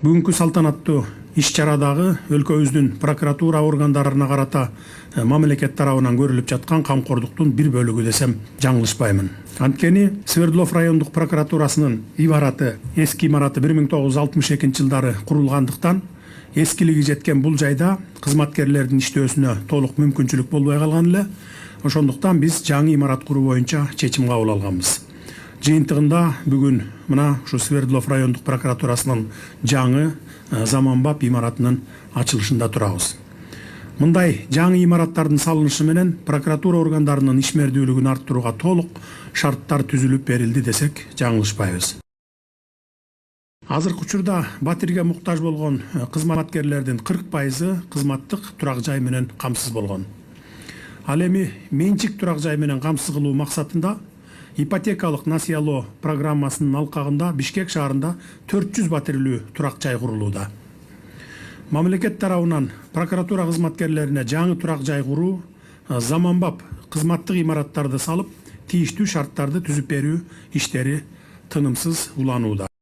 Бүгүнкү салтанаттуу иш-чарадагы өлкөбүздүн прокуратура органдарына карата мамлекет тарабынан көрүлүп жаткан камкордуктун бир бөлүгү десем жаңылышпаймын. Анткени Свердлов райондук прокуратурасынын имараты, эски имараты 1962 жылдары курулгандыктан, эскилиги жеткен бул жайда кызматкерлердин иштөөсүнө толук мүмкүнчүлүк болбой калган эле. Ошондуктан биз жаңы имарат куруу боюнча чечим кабыл алганбыз. Жыйынтыгында бүгүн мына ушу Свердлов райондук прокуратурасынын жаңы заманбап имаратынын ачылышында турабыз. Мындай жаңы имараттардын салынышы менен прокуратура органдарынын ишмердүүлүгүн арттырууга толук шарттар түзүлүп берилди десек жаңылышпайбыз. Азыркы учурда батирге муктаж болгон кызматкерлердин 40% кызматтык турак жай менен камсыз болгон. Ал эми менчик турак жай менен камсыз кылуу максатында ипотекалык насыялоо программасынын алкагында Бишкек шаарында 400 батирлүү турак жай курулууда. Мамлекет тарабынан прокуратура кызматкерлерине жаңы турак жай куруу, заманбап кызматтык имараттарды салып, тийиштүү шарттарды түзүп берүү иштери тынымсыз уланууда.